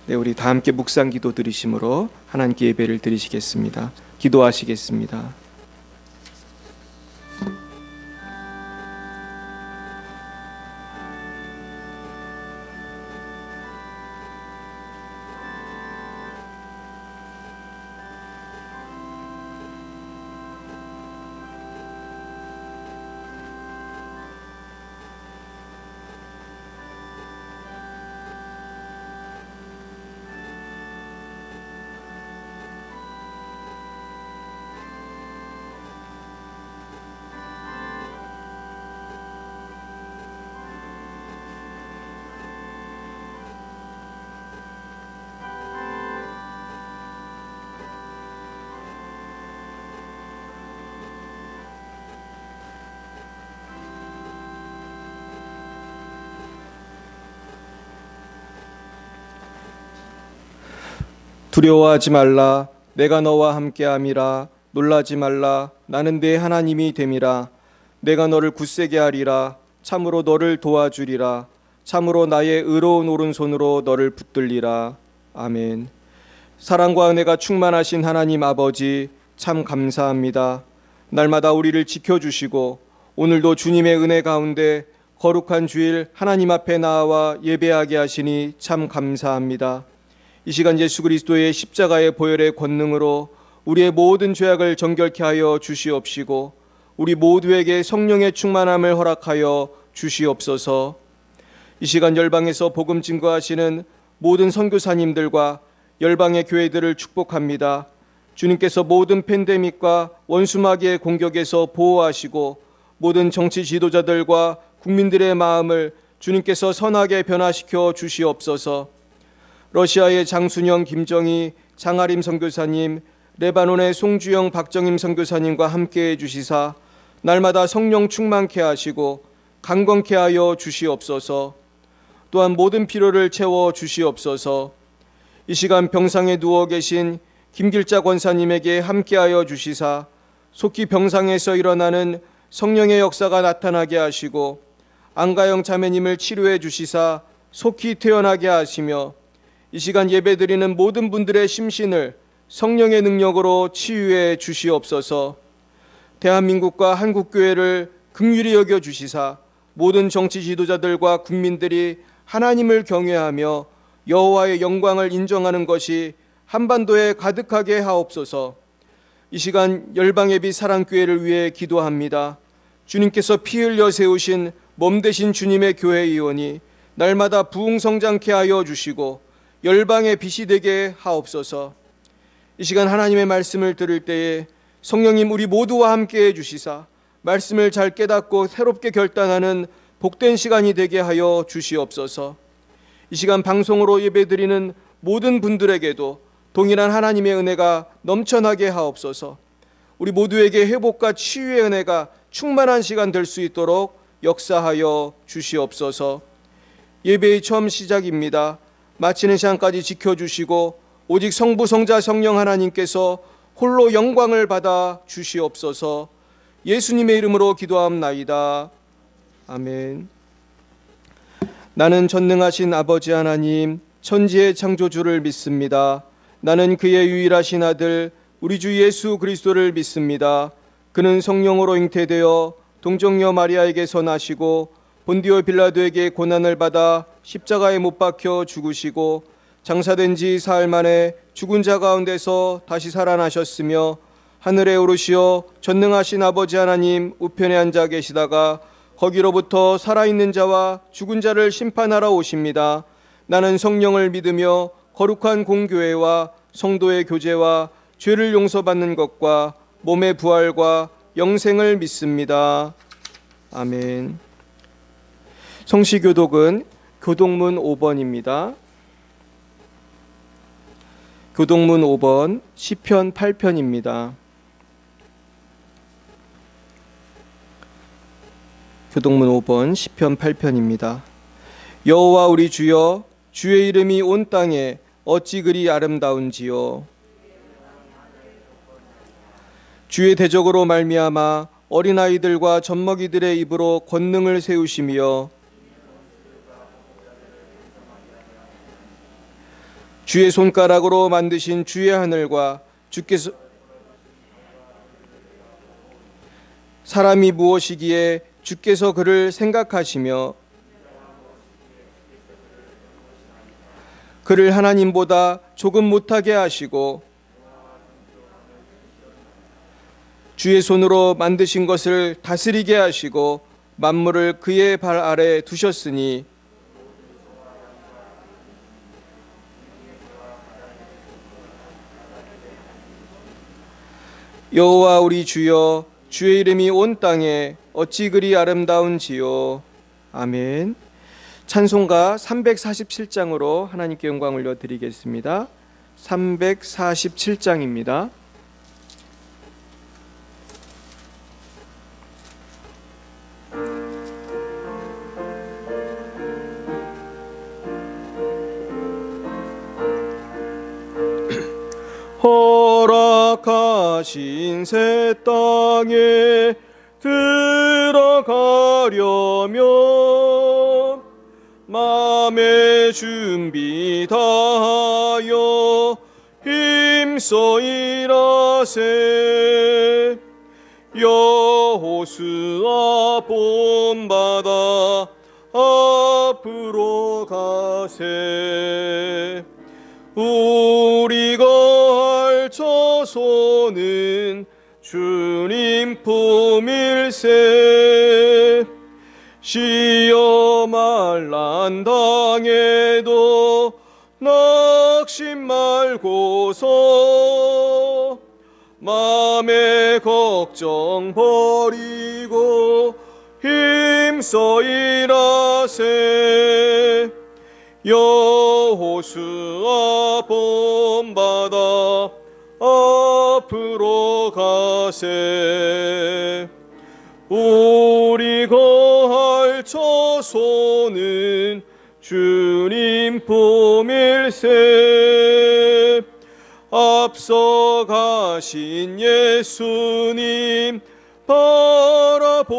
네, 우리 다 함께 묵상 기도 드리심으로 하나님께 예배를 드리시겠습니다. 기도하시겠습니다. 두려워하지 말라. 내가 너와 함께함이라. 놀라지 말라. 나는 네 하나님이 됨이라. 내가 너를 굳세게 하리라. 참으로 너를 도와주리라. 참으로 나의 의로운 오른손으로 너를 붙들리라. 아멘. 사랑과 은혜가 충만하신 하나님 아버지, 참 감사합니다. 날마다 우리를 지켜주시고 오늘도 주님의 은혜 가운데 거룩한 주일 하나님 앞에 나와 예배하게 하시니 참 감사합니다. 이 시간 예수 그리스도의 십자가의 보혈의 권능으로 우리의 모든 죄악을 정결케 하여 주시옵시고 우리 모두에게 성령의 충만함을 허락하여 주시옵소서. 이 시간 열방에서 복음 증거하시는 모든 선교사님들과 열방의 교회들을 축복합니다. 주님께서 모든 팬데믹과 원수마귀의 공격에서 보호하시고 모든 정치 지도자들과 국민들의 마음을 주님께서 선하게 변화시켜 주시옵소서. 러시아의 장순영, 김정희, 장아림 선교사님, 레바논의 송주영, 박정임 선교사님과 함께해 주시사 날마다 성령 충만케 하시고 강건케 하여 주시옵소서. 또한 모든 필요를 채워 주시옵소서. 이 시간 병상에 누워 계신 김길자 권사님에게 함께하여 주시사 속히 병상에서 일어나는 성령의 역사가 나타나게 하시고 안가영 자매님을 치료해 주시사 속히 퇴원하게 하시며 이 시간 예배드리는 모든 분들의 심신을 성령의 능력으로 치유해 주시옵소서. 대한민국과 한국교회를 긍휼히 여겨 주시사 모든 정치 지도자들과 국민들이 하나님을 경외하며 여호와의 영광을 인정하는 것이 한반도에 가득하게 하옵소서. 이 시간 열방예비 사랑교회를 위해 기도합니다. 주님께서 피 흘려 세우신 몸되신 주님의 교회의원이 날마다 부흥성장케 하여 주시고 열방의 빛이 되게 하옵소서. 이 시간 하나님의 말씀을 들을 때에 성령님 우리 모두와 함께해 주시사 말씀을 잘 깨닫고 새롭게 결단하는 복된 시간이 되게 하여 주시옵소서. 이 시간 방송으로 예배드리는 모든 분들에게도 동일한 하나님의 은혜가 넘쳐나게 하옵소서. 우리 모두에게 회복과 치유의 은혜가 충만한 시간 될 수 있도록 역사하여 주시옵소서. 예배의 처음 시작입니다. 마치는 시간까지 지켜주시고 오직 성부, 성자, 성령 하나님께서 홀로 영광을 받아 주시옵소서. 예수님의 이름으로 기도함나이다. 아멘. 나는 전능하신 아버지 하나님, 천지의 창조주를 믿습니다. 나는 그의 유일하신 아들 우리 주 예수 그리스도를 믿습니다. 그는 성령으로 잉태되어 동정녀 마리아에게서 나시고 본디오 빌라도에게 고난을 받아 십자가에 못 박혀 죽으시고 장사된 지 사흘 만에 죽은 자 가운데서 다시 살아나셨으며 하늘에 오르시어 전능하신 아버지 하나님 우편에 앉아 계시다가 거기로부터 살아있는 자와 죽은 자를 심판하러 오십니다. 나는 성령을 믿으며 거룩한 공교회와 성도의 교제와 죄를 용서받는 것과 몸의 부활과 영생을 믿습니다. 아멘. 성시교독은 교독문 5번입니다. 교독문 5번 시편 8편입니다. 교독문 5번 시편 8편입니다. 여호와 우리 주여, 주의 이름이 온 땅에 어찌 그리 아름다운지요. 주의 대적으로 말미암아 어린아이들과 젖먹이들의 입으로 권능을 세우시며 주의 손가락으로 만드신 주의 하늘과 주께서 사람이 무엇이기에 주께서 그를 생각하시며 그를 하나님보다 조금 못하게 하시고 주의 손으로 만드신 것을 다스리게 하시고 만물을 그의 발 아래 두셨으니 여호와 우리 주여, 주의 이름이 온 땅에 어찌 그리 아름다운지요. 아멘. 찬송가 347장으로 하나님께 영광 올려드리겠습니다. 347장입니다. 허락하신 새 땅에 들어가려면 마음의 준비 다하여 힘써 일하세. 여호수아 본받아 앞으로 가세. 우리가 할 처소는 주님 품일세. 시험할 난 당해도 낙심 말고서 마음의 걱정 버리고 힘써 일하세. 여호수아 본받아 앞으로 가세. 우리가 할 처소는 주님 품일세. 앞서 가신 예수님 바라보면서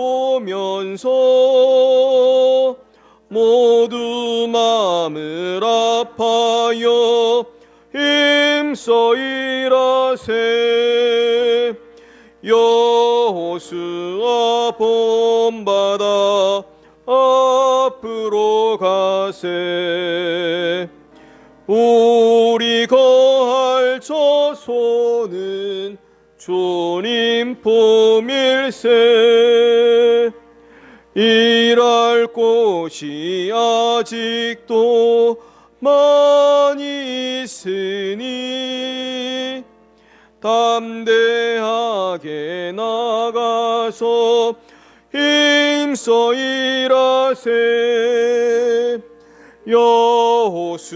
모두 마음을 아파여 힘써 일하세. 여호수아 본받아 앞으로 가세. 우리가 할 처소는 주님 품일세. 일할 곳이 아직도 많이 있으니 담대하게 나가서 힘써 일하세. 여호수아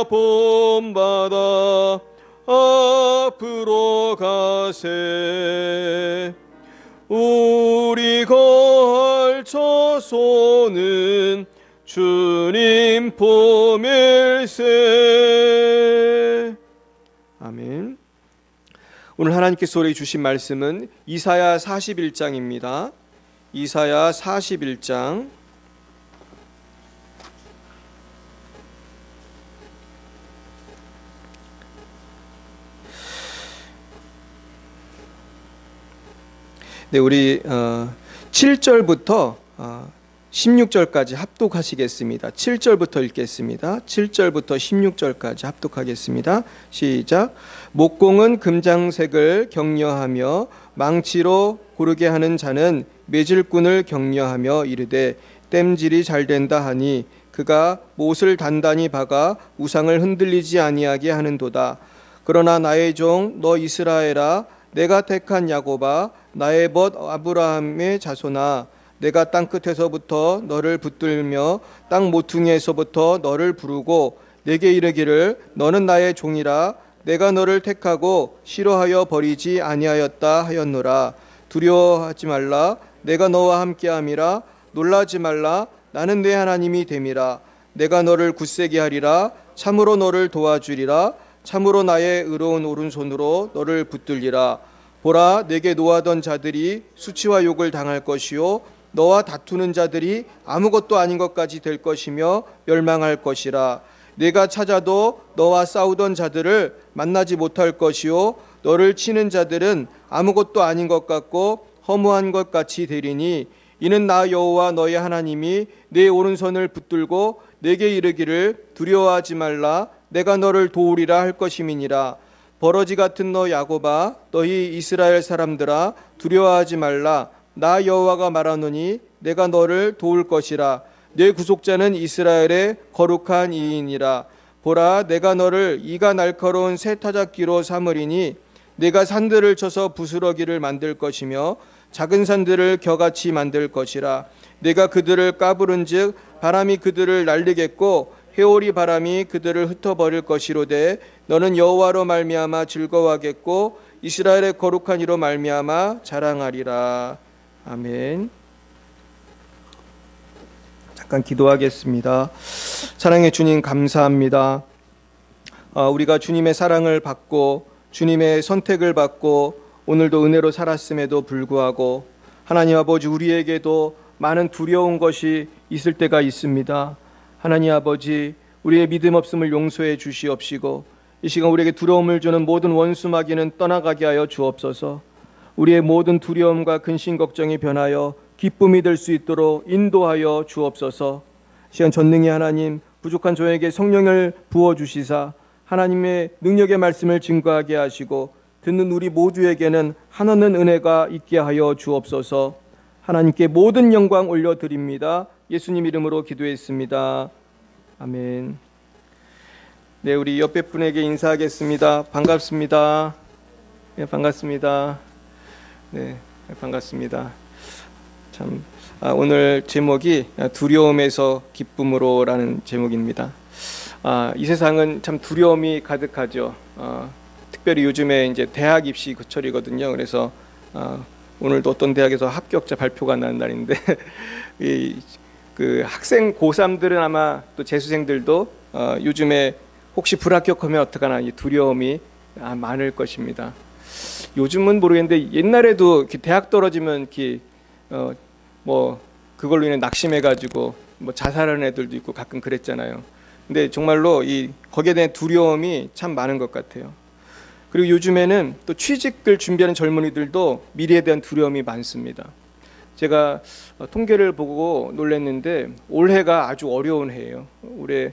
본받아 앞으로 가세. 우리가 할 처소는 주님 품일세. 아멘. 오늘 하나님께서 우리에게 주신 말씀은 이사야 41장입니다. 이사야 41장 네, 우리 7절부터 16절까지 합독하시겠습니다. 7절부터 읽겠습니다. 7절부터 16절까지 합독하겠습니다. 시작. 목공은 금장색을 격려하며 망치로 고르게 하는 자는 매질꾼을 격려하며 이르되 땜질이 잘 된다 하니 그가 못을 단단히 박아 우상을 흔들리지 아니하게 하는도다. 그러나 나의 종 너 이스라엘아, 내가 택한 야곱아, 나의 벗 아브라함의 자손아, 내가 땅끝에서부터 너를 붙들며 땅 모퉁이에서부터 너를 부르고 내게 이르기를 너는 나의 종이라. 내가 너를 택하고 싫어하여 버리지 아니하였다 하였노라. 두려워하지 말라. 내가 너와 함께함이라. 놀라지 말라. 나는 내 하나님이 됨이라. 내가 너를 굳세게 하리라. 참으로 너를 도와주리라. 참으로 나의 의로운 오른손으로 너를 붙들리라. 보라, 내게 노하던 자들이 수치와 욕을 당할 것이요 너와 다투는 자들이 아무것도 아닌 것까지 될 것이며 멸망할 것이라. 내가 찾아도 너와 싸우던 자들을 만나지 못할 것이요 너를 치는 자들은 아무것도 아닌 것 같고 허무한 것 같이 되리니 이는 나 여호와 너의 하나님이 내 오른손을 붙들고 내게 이르기를 두려워하지 말라 내가 너를 도우리라 할 것임이니라. 버러지 같은 너 야곱아 너희 이스라엘 사람들아 두려워하지 말라 나 여호와가 말하노니 내가 너를 도울 것이라. 내 구속자는 이스라엘의 거룩한 이인이라. 보라 내가 너를 이가 날카로운 새 타작기로 삼으리니 내가 산들을 쳐서 부스러기를 만들 것이며 작은 산들을 겨같이 만들 것이라. 내가 그들을 까부른즉 바람이 그들을 날리겠고 회오리 바람이 그들을 흩어버릴 것이로되 너는 여호와로 말미암아 즐거워하겠고 이스라엘의 거룩한 이로 말미암아 자랑하리라. 아멘. 잠깐 기도하겠습니다. 사랑의 주님 감사합니다. 우리가 주님의 사랑을 받고 주님의 선택을 받고 오늘도 은혜로 살았음에도 불구하고 하나님 아버지 우리에게도 많은 두려운 것이 있을 때가 있습니다. 하나님 아버지 우리의 믿음 없음을 용서해 주시옵시고 이 시간 우리에게 두려움을 주는 모든 원수 마귀는 떠나가게 하여 주옵소서. 우리의 모든 두려움과 근심 걱정이 변하여 기쁨이 될 수 있도록 인도하여 주옵소서. 시간 전능의 하나님 부족한 저에게 성령을 부어주시사 하나님의 능력의 말씀을 증거하게 하시고 듣는 우리 모두에게는 한없는 은혜가 있게 하여 주옵소서. 하나님께 모든 영광 올려드립니다. 예수님 이름으로 기도했습니다. 아멘. 네, 우리 옆에 분에게 인사하겠습니다. 반갑습니다. 네, 반갑습니다. 네, 반갑습니다. 참 오늘 제목이 두려움에서 기쁨으로라는 제목입니다. 이 세상은 참 두려움이 가득하죠. 특별히 요즘에 이제 대학 입시 고철이거든요. 그래서 오늘도 어떤 대학에서 합격자 발표가 나는 날인데 그 학생 고3들은 아마 또 재수생들도 요즘에 혹시 불합격하면 어떡하나 이 두려움이 많을 것입니다. 요즘은 모르겠는데 옛날에도 대학 떨어지면 뭐 그걸로 인해 낙심해가지고 뭐 자살하는 애들도 있고 가끔 그랬잖아요. 근데 정말로 거기에 대한 두려움이 참 많은 것 같아요. 그리고 요즘에는 또 취직을 준비하는 젊은이들도 미래에 대한 두려움이 많습니다. 제가 통계를 보고 놀랐는데 올해가 아주 어려운 해예요. 올해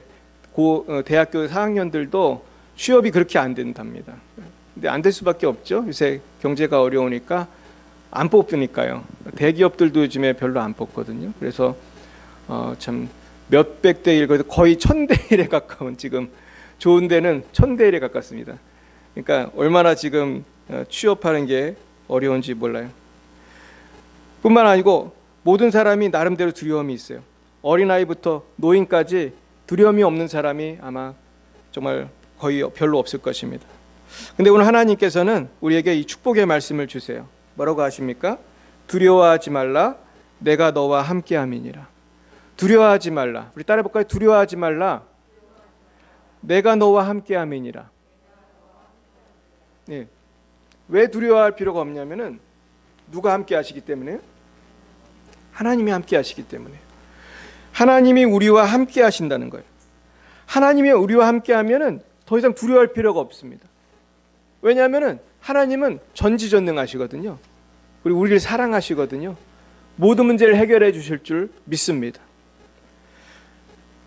대학교 4학년들도 취업이 그렇게 안 된답니다. 근데 안 될 수밖에 없죠. 요새 경제가 어려우니까 안 뽑으니까요. 대기업들도 요즘에 별로 안 뽑거든요. 그래서 참 몇백 대 1, 거의 1000대 1에 가까운 지금 좋은 데는 1000대 1에 가깝습니다. 그러니까 얼마나 지금 취업하는 게 어려운지 몰라요. 뿐만 아니고 모든 사람이 나름대로 두려움이 있어요. 어린아이부터 노인까지 두려움이 없는 사람이 아마 정말 거의 별로 없을 것입니다. 근데 오늘 하나님께서는 우리에게 이 축복의 말씀을 주세요. 뭐라고 하십니까? 두려워하지 말라 내가 너와 함께함이니라. 두려워하지 말라. 우리 따라 볼까요? 두려워하지 말라 내가 너와 함께함이니라. 네. 왜 두려워할 필요가 없냐면은 누가 함께 하시기 때문에요? 하나님이 함께 하시기 때문에. 하나님이 우리와 함께 하신다는 거예요. 하나님이 우리와 함께 하면은 더 이상 두려워할 필요가 없습니다. 왜냐하면은 하나님은 전지전능하시거든요. 그리고 우리를 사랑하시거든요. 모든 문제를 해결해 주실 줄 믿습니다.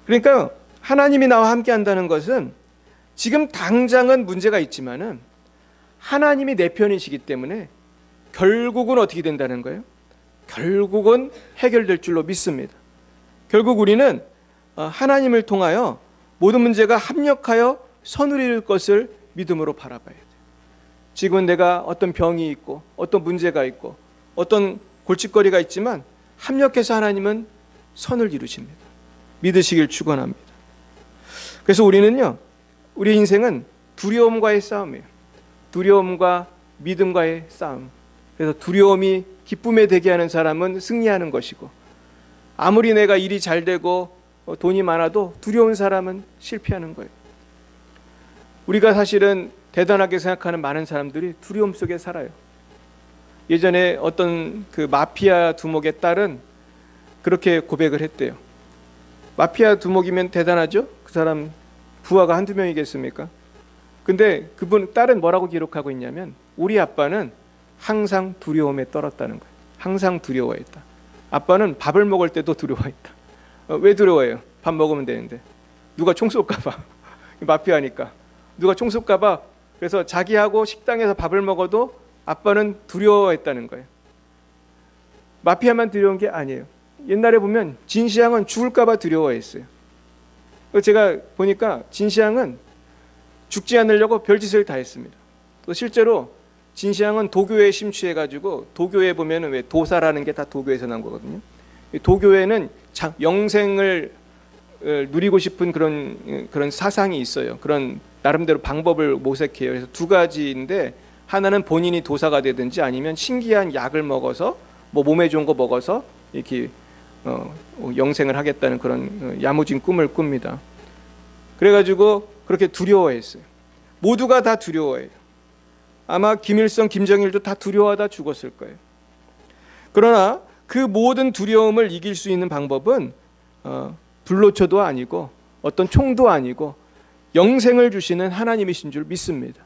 그러니까 하나님이 나와 함께 한다는 것은 지금 당장은 문제가 있지만은 하나님이 내 편이시기 때문에 결국은 어떻게 된다는 거예요? 결국은 해결될 줄로 믿습니다. 결국 우리는 하나님을 통하여 모든 문제가 합력하여 선을 이룰 것을 믿음으로 바라봐야 돼요. 지금은 내가 어떤 병이 있고 어떤 문제가 있고 어떤 골칫거리가 있지만 합력해서 하나님은 선을 이루십니다. 믿으시길 축원합니다. 그래서 우리는요, 우리 인생은 두려움과의 싸움이에요. 두려움과 믿음과의 싸움. 그래서 두려움이 기쁨에 되게 하는 사람은 승리하는 것이고 아무리 내가 일이 잘 되고 돈이 많아도 두려운 사람은 실패하는 거예요. 우리가 사실은 대단하게 생각하는 많은 사람들이 두려움 속에 살아요. 예전에 어떤 그 마피아 두목의 딸은 그렇게 고백을 했대요. 마피아 두목이면 대단하죠? 그 사람 부하가 한두 명이겠습니까? 근데 그분 딸은 뭐라고 기록하고 있냐면 우리 아빠는 항상 두려움에 떨었다는 거예요. 항상 두려워했다. 아빠는 밥을 먹을 때도 두려워했다. 왜 두려워해요? 밥 먹으면 되는데. 누가 총 쏠까 봐. 마피아니까. 누가 총 쏠까 봐. 그래서 자기하고 식당에서 밥을 먹어도 아빠는 두려워했다는 거예요. 마피아만 두려운 게 아니에요. 옛날에 보면 진시황은 죽을까 봐 두려워했어요. 제가 보니까 진시황은 죽지 않으려고 별짓을 다 했습니다. 또 실제로 진시황은 도교에 심취해가지고, 도교에 보면은 왜 도사라는 게 다 도교에서 난 거거든요. 도교에는 영생을 누리고 싶은 그런 사상이 있어요. 그런 나름대로 방법을 모색해요. 그래서 두 가지인데, 하나는 본인이 도사가 되든지 아니면 신기한 약을 먹어서 뭐 몸에 좋은 거 먹어서 이렇게 영생을 하겠다는 그런 야무진 꿈을 꿉니다. 그래가지고 그렇게 두려워했어요. 모두가 다 두려워해요. 아마 김일성, 김정일도 다 두려워하다 죽었을 거예요. 그러나 그 모든 두려움을 이길 수 있는 방법은 불로초도 아니고 어떤 총도 아니고 영생을 주시는 하나님이신 줄 믿습니다.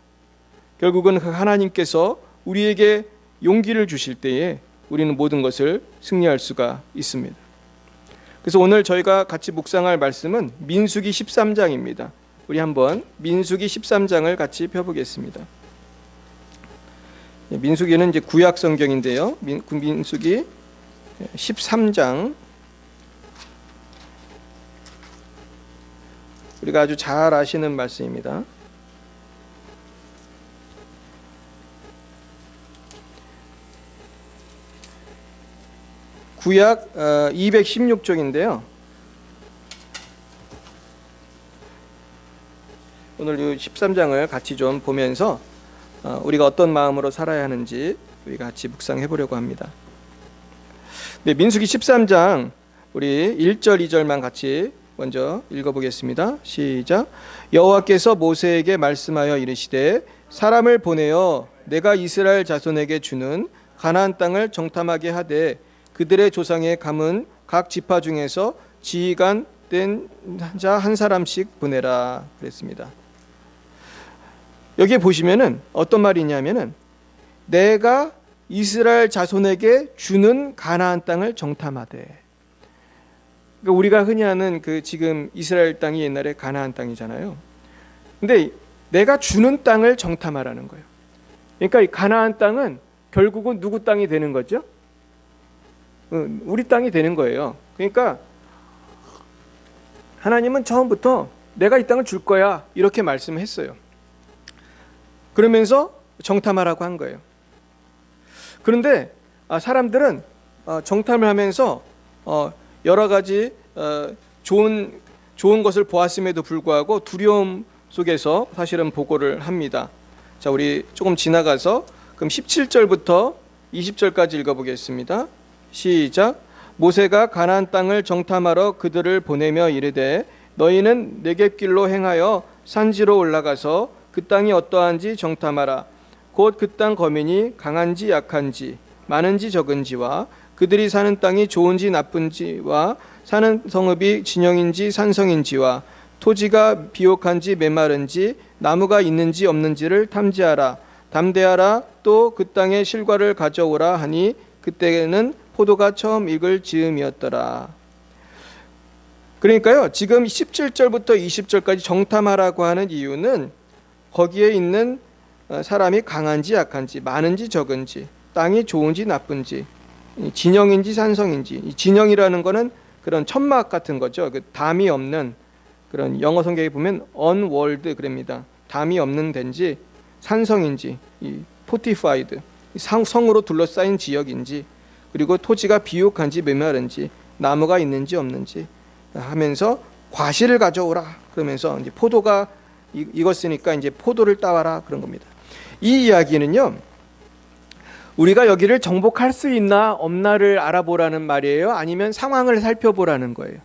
결국은 그 하나님께서 우리에게 용기를 주실 때에 우리는 모든 것을 승리할 수가 있습니다. 그래서 오늘 저희가 같이 묵상할 말씀은 민수기 13장입니다. 우리 한번 민수기 13장을 같이 펴보겠습니다. 민수기는 이제 구약 성경인데요. 민수기 13장, 우리가 아주 잘 아시는 말씀입니다. 구약 216쪽인데요. 오늘 이 13장을 같이 좀 보면서 우리가 어떤 마음으로 살아야 하는지 우리가 같이 묵상해 보려고 합니다. 네, 민수기 13장 우리 1절 2절만 같이 먼저 읽어보겠습니다. 시작. 여호와께서 모세에게 말씀하여 이르시되 사람을 보내어 내가 이스라엘 자손에게 주는 가나안 땅을 정탐하게 하되 그들의 조상의 감은 각 지파 중에서 지휘관 된 자 한 사람씩 보내라 그랬습니다. 여기에 보시면은 어떤 말이냐면은 내가 이스라엘 자손에게 주는 가나안 땅을 정탐하되, 그러니까 우리가 흔히 아는 그 지금 이스라엘 땅이 옛날에 가나안 땅이잖아요. 근데 내가 주는 땅을 정탐하라는 거예요. 그러니까 이 가나안 땅은 결국은 누구 땅이 되는 거죠? 우리 땅이 되는 거예요. 그러니까 하나님은 처음부터 내가 이 땅을 줄 거야 이렇게 말씀했어요. 그러면서 정탐하라고 한 거예요. 그런데 사람들은 정탐을 하면서 여러 가지 좋은 것을 보았음에도 불구하고 두려움 속에서 사실은 보고를 합니다. 자, 우리 조금 지나가서 그럼 17절부터 20절까지 읽어보겠습니다. 시작. 모세가 가나안 땅을 정탐하러 그들을 보내며 이르되 너희는 네겝길로 행하여 산지로 올라가서 그 땅이 어떠한지 정탐하라. 곧 그 땅 거민이 강한지 약한지 많은지 적은지와 그들이 사는 땅이 좋은지 나쁜지와 사는 성읍이 진영인지 산성인지와 토지가 비옥한지 메마른지 나무가 있는지 없는지를 탐지하라. 담대하라. 또 그 땅의 실과를 가져오라 하니 그때는 포도가 처음 익을 즈음이었더라. 그러니까요, 지금 17절부터 20절까지 정탐하라고 하는 이유는 거기에 있는 사람이 강한지 약한지 많은지 적은지 땅이 좋은지 나쁜지 진영인지 산성인지, 진영이라는 거는 그런 천막 같은 거죠. 그 담이 없는 그런 영어 성경에 보면 unwalled 그럽니다. 담이 없는 데인지 산성인지 fortified 성으로 둘러싸인 지역인지, 그리고 토지가 비옥한지 메마른지 나무가 있는지 없는지 하면서 과실을 가져오라 그러면서 이제 포도가 익었으니까 이제 포도를 따와라 그런 겁니다. 이 이야기는요, 우리가 여기를 정복할 수 있나 없나를 알아보라는 말이에요? 아니면 상황을 살펴보라는 거예요?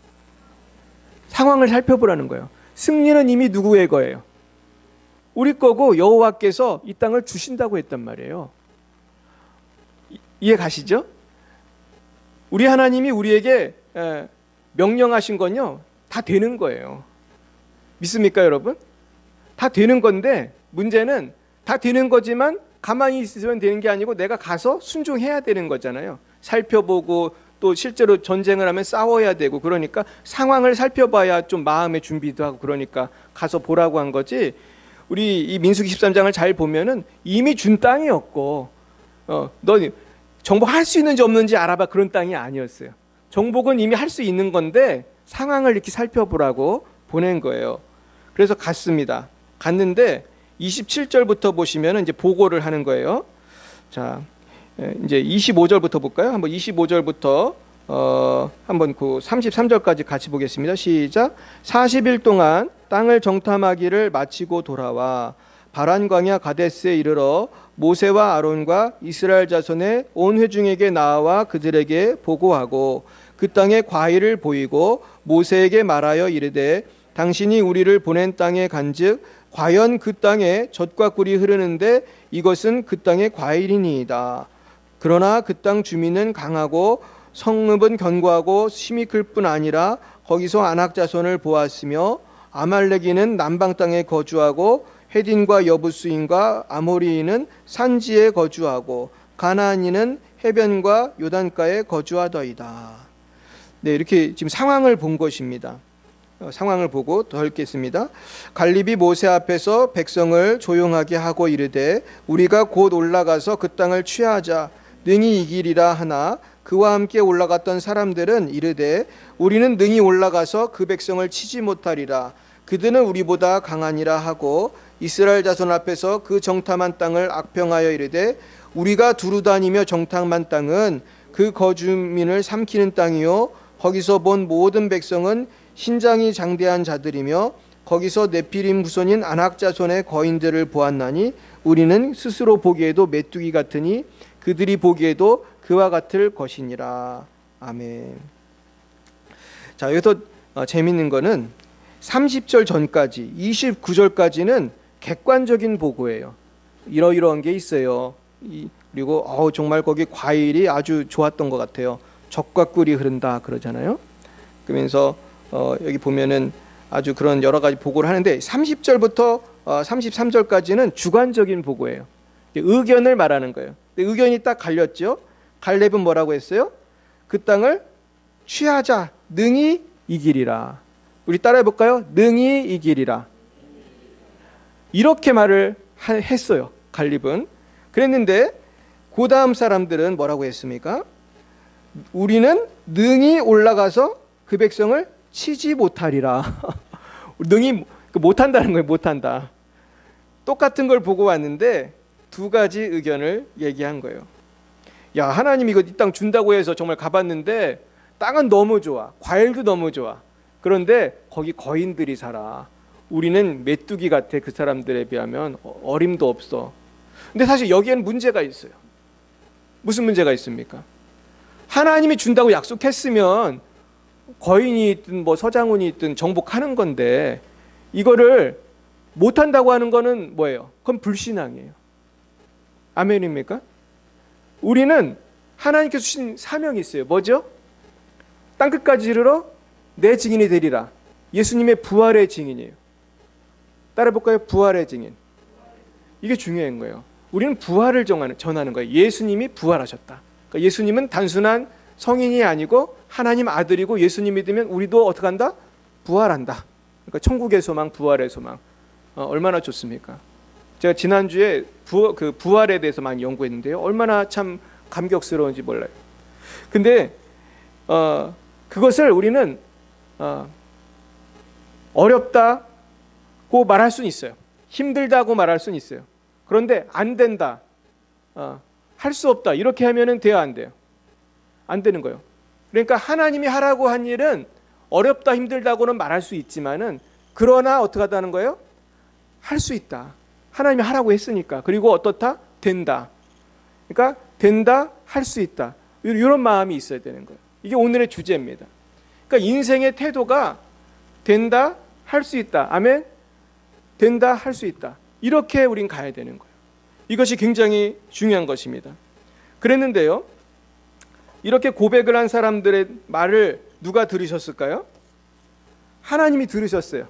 상황을 살펴보라는 거예요. 승리는 이미 누구의 거예요? 우리 거고 여호와께서 이 땅을 주신다고 했단 말이에요. 이해 가시죠? 우리 하나님이 우리에게 명령하신 건요 다 되는 거예요. 믿습니까, 여러분? 다 되는 건데 문제는 다 되는 거지만 가만히 있으면 되는 게 아니고 내가 가서 순종해야 되는 거잖아요. 살펴보고 또 실제로 전쟁을 하면 싸워야 되고, 그러니까 상황을 살펴봐야 좀 마음의 준비도 하고, 그러니까 가서 보라고 한 거지. 우리 이 민수기 13장을 잘 보면은 이미 준 땅이었고, 너 정복할 수 있는지 없는지 알아봐, 그런 땅이 아니었어요. 정복은 이미 할 수 있는 건데 상황을 이렇게 살펴보라고 보낸 거예요. 그래서 갔는데 27절부터 보시면 이제 보고를 하는 거예요. 자, 이제 25절부터 볼까요? 한번 25절부터 한번 그 33절까지 같이 보겠습니다. 시작. 40일 동안 땅을 정탐하기를 마치고 돌아와 바란 광야 가데스에 이르러 모세와 아론과 이스라엘 자손의 온 회중에게 나와 그들에게 보고하고 그 땅의 과일을 보이고 모세에게 말하여 이르되 당신이 우리를 보낸 땅에 간즉 과연 그 땅에 젖과 꿀이 흐르는데 이것은 그 땅의 과일이니이다. 그러나 그 땅 주민은 강하고 성읍은 견고하고 심이 클 뿐 아니라 거기서 아낙 자손을 보았으며 아말렉인은 남방 땅에 거주하고 헤딘과 여부스인과 아모리인은 산지에 거주하고 가나안인은 해변과 요단가에 거주하더이다. 네, 이렇게 지금 상황을 본 것입니다. 상황을 보고 더 읽겠습니다. 갈렙이 모세 앞에서 백성을 조용하게 하고 이르되 우리가 곧 올라가서 그 땅을 취하자 능히 이기리라 하나 그와 함께 올라갔던 사람들은 이르되 우리는 능히 올라가서 그 백성을 치지 못하리라. 그들은 우리보다 강하니라 하고 이스라엘 자손 앞에서 그 정탐한 땅을 악평하여 이르되 우리가 두루 다니며 정탐한 땅은 그 거주민을 삼키는 땅이요 거기서 본 모든 백성은 신장이 장대한 자들이며 거기서 네피림 후손인 아낙 자손의 거인들을 보았나니 우리는 스스로 보기에도 메뚜기 같으니 그들이 보기에도 그와 같을 것이니라. 아멘. 자, 여기서 재밌는 거는 30절 전까지 29절까지는 객관적인 보고예요. 이러이러한 게 있어요. 그리고 정말 거기 과일이 아주 좋았던 것 같아요. 젖과 꿀이 흐른다 그러잖아요. 그러면서 여기 보면은 아주 그런 여러 가지 보고를 하는데 30절부터 33절까지는 주관적인 보고예요. 의견을 말하는 거예요. 근데 의견이 딱 갈렸죠. 갈렙은 뭐라고 했어요? 그 땅을 취하자 능히 이기리라. 우리 따라해 볼까요? 능히 이기리라. 이렇게 말을 했어요. 갈렙은. 그랬는데 그 다음 사람들은 뭐라고 했습니까? 우리는 능히 올라가서 그 백성을 치지 못하리라. 능히 못한다는 거예요. 못한다. 똑같은 걸 보고 왔는데 두 가지 의견을 얘기한 거예요. 야, 하나님 이거 이 땅 준다고 해서 정말 가봤는데 땅은 너무 좋아. 과일도 너무 좋아. 그런데 거기 거인들이 살아. 우리는 메뚜기 같아. 그 사람들에 비하면 어림도 없어. 근데 사실 여기에는 문제가 있어요. 무슨 문제가 있습니까? 하나님이 준다고 약속했으면 거인이 있든 뭐 서장훈이 있든 정복하는 건데 이거를 못한다고 하는 거는 뭐예요? 그건 불신앙이에요. 아멘입니까? 우리는 하나님께서 주신 사명이 있어요. 뭐죠? 땅끝까지 이르러 내 증인이 되리라. 예수님의 부활의 증인이에요. 따라해볼까요? 부활의 증인. 이게 중요한 거예요. 우리는 부활을 전하는 거예요. 예수님이 부활하셨다. 그러니까 예수님은 단순한 성인이 아니고 하나님 아들이고 예수님 믿으면 우리도 어떻게 한다? 부활한다. 그러니까 천국의 소망, 부활의 소망. 얼마나 좋습니까? 제가 지난주에 부활에 대해서 많이 연구했는데요. 얼마나 참 감격스러운지 몰라요. 근데 그것을 우리는 어렵다고 말할 수는 있어요. 힘들다고 말할 수는 있어요. 그런데 안 된다, 할 수 없다 이렇게 하면은 돼야 안 돼요? 안 되는 거예요. 그러니까 하나님이 하라고 한 일은 어렵다 힘들다고는 말할 수 있지만은 그러나 어떻게 하다는 거예요? 할 수 있다. 하나님이 하라고 했으니까. 그리고 어떻다? 된다. 그러니까 된다, 할 수 있다. 이런 마음이 있어야 되는 거예요. 이게 오늘의 주제입니다. 그러니까 인생의 태도가 된다, 할 수 있다. 아멘. 된다, 할 수 있다. 이렇게 우린 가야 되는 거예요. 이것이 굉장히 중요한 것입니다. 그랬는데요, 이렇게 고백을 한 사람들의 말을 누가 들으셨을까요? 하나님이 들으셨어요.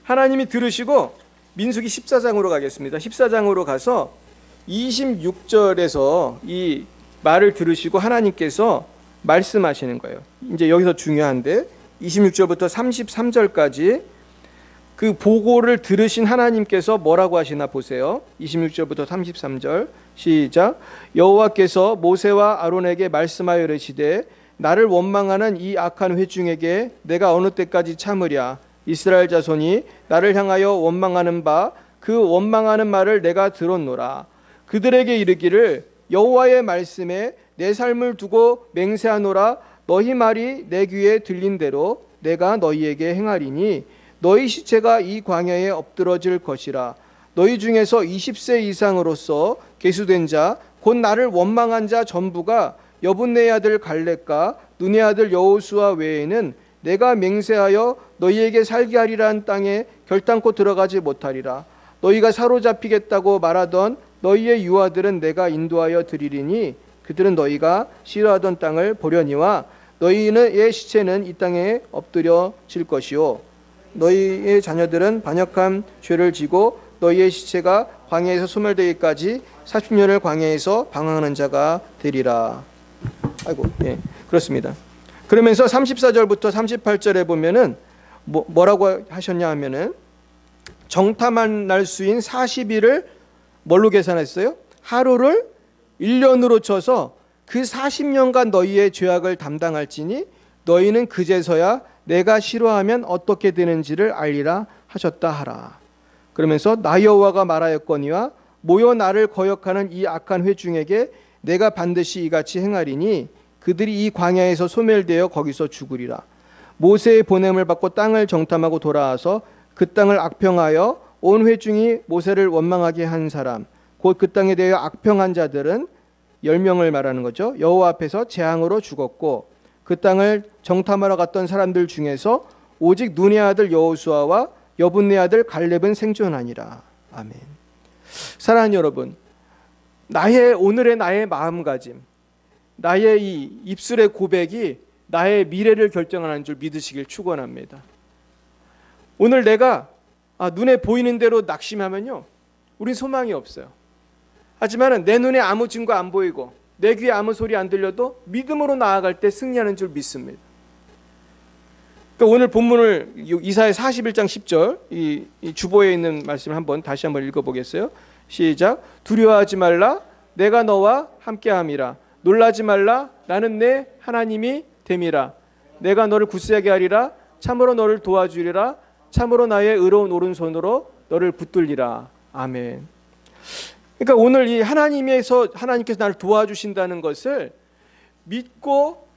하나님이 들으시고 민수기 14장으로 가겠습니다. 14장으로 가서 26절에서 이 말을 들으시고 하나님께서 말씀하시는 거예요. 이제 여기서 중요한데 26절부터 33절까지 그 보고를 들으신 하나님께서 뭐라고 하시나 보세요. 26절부터 33절 시작. 여호와께서 모세와 아론에게 말씀하여 이르시되 나를 원망하는 이 악한 회중에게 내가 어느 때까지 참으랴. 이스라엘 자손이 나를 향하여 원망하는 바 그 원망하는 말을 내가 들었노라. 그들에게 이르기를 여호와의 말씀에 내 삶을 두고 맹세하노라. 너희 말이 내 귀에 들린 대로 내가 너희에게 행하리니 너희 시체가 이 광야에 엎드러질 것이라. 너희 중에서 20세 이상으로서 계수된 자 곧 나를 원망한 자 전부가 여분네 아들 갈렙과 눈의 아들 여호수아 외에는 내가 맹세하여 너희에게 살게 하리라는 땅에 결단코 들어가지 못하리라. 너희가 사로잡히겠다고 말하던 너희의 유아들은 내가 인도하여 드리리니 그들은 너희가 싫어하던 땅을 보려니와 너희의 시체는 이 땅에 엎드려질 것이요 너희의 자녀들은 반역한 죄를 지고 너희의 시체가 광야에서 소멸되기까지 40년을 광야에서 방황하는 자가 되리라. 아이고, 예, 그렇습니다. 그러면서 34절부터 38절에 보면은 뭐라고 하셨냐 하면은 정탐한 날 수인 40일을 뭘로 계산했어요? 하루를 1년으로 쳐서 그 40년간 너희의 죄악을 담당할지니 너희는 그제서야 내가 싫어하면 어떻게 되는지를 알리라 하셨다 하라. 그러면서 나 여호와가 말하였거니와 모여 나를 거역하는 이 악한 회중에게 내가 반드시 이같이 행하리니 그들이 이 광야에서 소멸되어 거기서 죽으리라. 모세의 보냄을 받고 땅을 정탐하고 돌아와서 그 땅을 악평하여 온 회중이 모세를 원망하게 한 사람 곧 그 땅에 대하여 악평한 자들은 10명을 말하는 거죠. 여호와 앞에서 재앙으로 죽었고 그 땅을 정탐하러 갔던 사람들 중에서 오직 눈의 아들 여호수아와 여분네 아들 갈렙은 생존하니라. 아멘. 사랑하는 여러분, 오늘의 나의 마음가짐, 나의 이 입술의 고백이 나의 미래를 결정하는 줄 믿으시길 축원합니다. 오늘 내가 눈에 보이는 대로 낙심하면요, 우린 소망이 없어요. 하지만 내 눈에 아무 증거 안 보이고 내 귀에 아무 소리 안 들려도 믿음으로 나아갈 때 승리하는 줄 믿습니다. 그러니까 오늘 본문을 이사야 41장 10절 이 주보에 있는 말씀을 다시 한번 읽어보겠어요. 시작. 두려워하지 말라. 내가 너와 함께함이라. 놀라지 말라. 나는 내 하나님이 됨이라. 내가 너를 굳세게 하리라. 참으로 너를 도와주리라. 참으로 나의 의로운 오른손으로 너를 붙들리라. 아멘. 그러니까 오늘 이 하나님께서 나를 도와주신다는 것을 믿고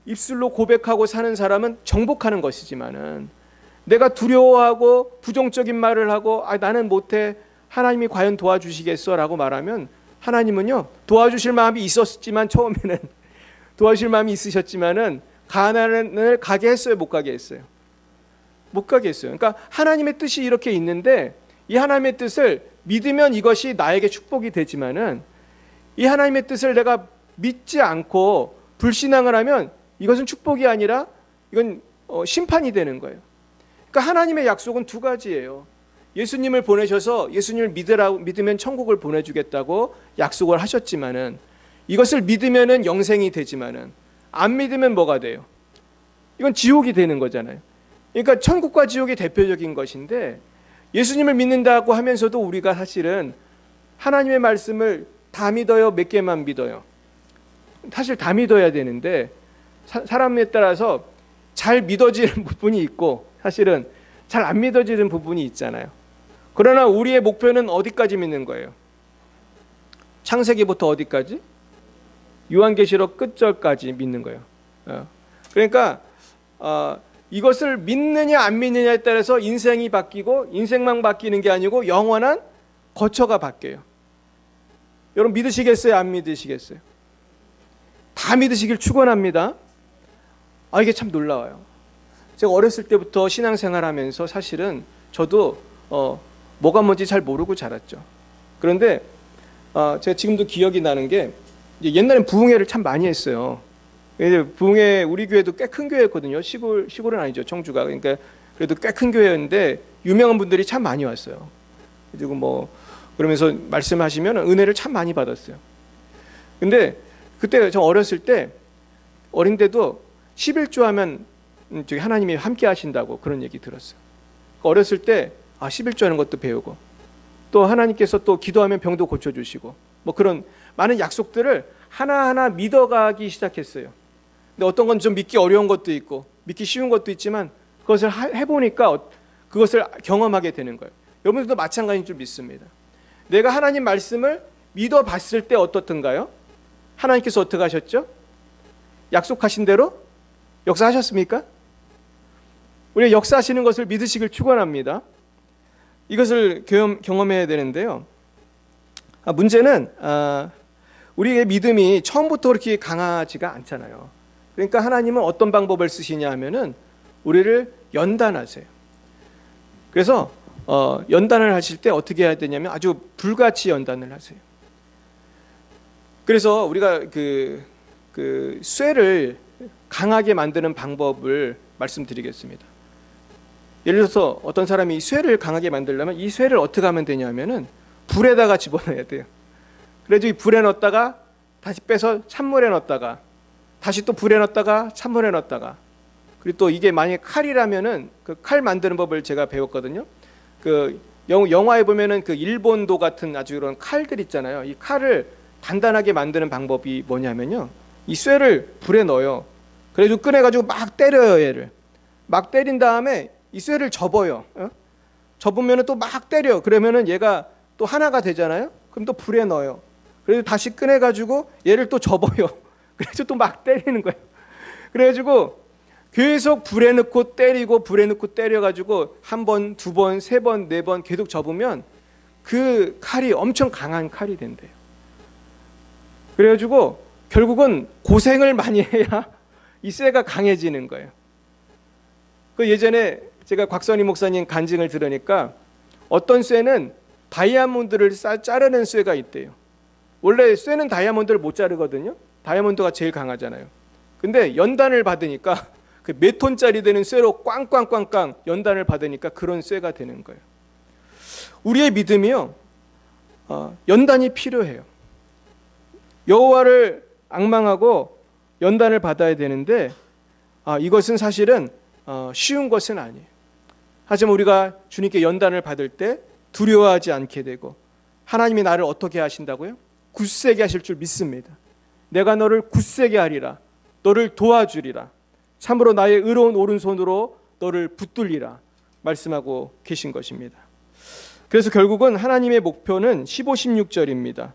입술로 고백하고 사는 사람은 정복하는 것이지만은 내가 두려워하고 부정적인 말을 하고 나는 못해, 하나님이 과연 도와주시겠어? 라고 말하면 하나님은요, 도와주실 마음이 있었지만 처음에는 도와주실 마음이 있으셨지만은 가나안을 가게 했어요? 못 가게 했어요? 못 가게 했어요. 그러니까 하나님의 뜻이 이렇게 있는데 이 하나님의 뜻을 믿으면 이것이 나에게 축복이 되지만은 이 하나님의 뜻을 내가 믿지 않고 불신앙을 하면 이것은 축복이 아니라 이건 심판이 되는 거예요. 그러니까 하나님의 약속은 두 가지예요. 예수님을 보내셔서 예수님을 믿으면 천국을 보내주겠다고 약속을 하셨지만은 이것을 믿으면은 영생이 되지만은 안 믿으면 뭐가 돼요? 이건 지옥이 되는 거잖아요. 그러니까 천국과 지옥이 대표적인 것인데 예수님을 믿는다고 하면서도 우리가 사실은 하나님의 말씀을 다 믿어요? 몇 개만 믿어요? 사실 다 믿어야 되는데 사람에 따라서 잘 믿어지는 부분이 있고 사실은 잘 안 믿어지는 부분이 있잖아요. 그러나 우리의 목표는 어디까지 믿는 거예요? 창세기부터 어디까지? 요한계시록 끝절까지 믿는 거예요. 그러니까 이것을 믿느냐 안 믿느냐에 따라서 인생이 바뀌고 인생만 바뀌는 게 아니고 영원한 거처가 바뀌어요. 여러분 믿으시겠어요? 안 믿으시겠어요? 다 믿으시길 축원합니다. 이게 참 놀라워요. 제가 어렸을 때부터 신앙생활하면서 사실은 저도 뭐가 뭔지 잘 모르고 자랐죠. 그런데 제가 지금도 기억이 나는 게 옛날엔 부흥회를 참 많이 했어요. 부흥회 우리 교회도 꽤 큰 교회였거든요. 시골은 아니죠, 청주가. 그러니까 그래도 꽤 큰 교회였는데 유명한 분들이 참 많이 왔어요. 그리고 뭐 그러면서 말씀하시면 은혜를 참 많이 받았어요. 근데 그때 저 어렸을 때 어린데도 11조 하면 저기 하나님이 함께 하신다고 그런 얘기 들었어요. 어렸을 때 11조 하는 것도 배우고 또 하나님께서 또 기도하면 병도 고쳐주시고 뭐 그런 많은 약속들을 하나하나 믿어가기 시작했어요. 근데 어떤 건 좀 믿기 어려운 것도 있고 믿기 쉬운 것도 있지만 그것을 해보니까 그것을 경험하게 되는 거예요. 여러분들도 마찬가지인 줄 믿습니다. 내가 하나님 말씀을 믿어봤을 때 어떻던가요? 하나님께서 어떻게 하셨죠? 약속하신 대로 역사하셨습니까? 우리가 역사하시는 것을 믿으시길 축원합니다. 이것을 경험해야 되는데요. 문제는 우리의 믿음이 처음부터 그렇게 강하지가 않잖아요. 그러니까 하나님은 어떤 방법을 쓰시냐 하면은 우리를 연단하세요. 그래서 연단을 하실 때 어떻게 해야 되냐면 아주 불같이 연단을 하세요. 그래서 우리가 그 쇠를 강하게 만드는 방법을 말씀드리겠습니다. 예를 들어서 어떤 사람이 이 쇠를 강하게 만들려면 이 쇠를 어떻게 하면 되냐면은 불에다가 집어넣어야 돼요. 그래서 이 불에 넣었다가 다시 빼서 찬물에 넣었다가 다시 또 불에 넣었다가 찬물에 넣었다가 그리고 또 이게 만약에 칼이라면은 그 칼 만드는 법을 제가 배웠거든요. 그 영화에 보면은 그 일본도 같은 아주 이런 칼들 있잖아요. 이 칼을 단단하게 만드는 방법이 뭐냐면요. 이 쇠를 불에 넣어요. 그래가지고 꺼내가지고 막 때려요. 얘를 막 때린 다음에 이 쇠를 접어요. 접으면은 또 막 때려. 그러면은 얘가 또 하나가 되잖아요. 그럼 또 불에 넣어요. 그래서 다시 꺼내가지고 얘를 또 접어요. 그래서 또 막 때리는 거예요. 그래가지고 계속 불에 넣고 때리고 불에 넣고 때려가지고 한 번, 두 번, 세 번, 네 번 계속 접으면 그 칼이 엄청 강한 칼이 된대요. 그래가지고 결국은 고생을 많이 해야 이 쇠가 강해지는 거예요. 그 예전에 제가 곽선희 목사님 간증을 들으니까 어떤 쇠는 다이아몬드를 자르는 쇠가 있대요. 원래 쇠는 다이아몬드를 못 자르거든요. 다이아몬드가 제일 강하잖아요. 근데 연단을 받으니까 그 몇 톤짜리 되는 쇠로 꽝꽝꽝꽝 연단을 받으니까 그런 쇠가 되는 거예요. 우리의 믿음이요, 연단이 필요해요. 여호와를 앙망하고 연단을 받아야 되는데 이것은 사실은 쉬운 것은 아니에요. 하지만 우리가 주님께 연단을 받을 때 두려워하지 않게 되고 하나님이 나를 어떻게 하신다고요? 굳세게 하실 줄 믿습니다. 내가 너를 굳세게 하리라. 너를 도와주리라. 참으로 나의 의로운 오른손으로 너를 붙들리라 말씀하고 계신 것입니다. 그래서 결국은 하나님의 목표는 15, 16절입니다.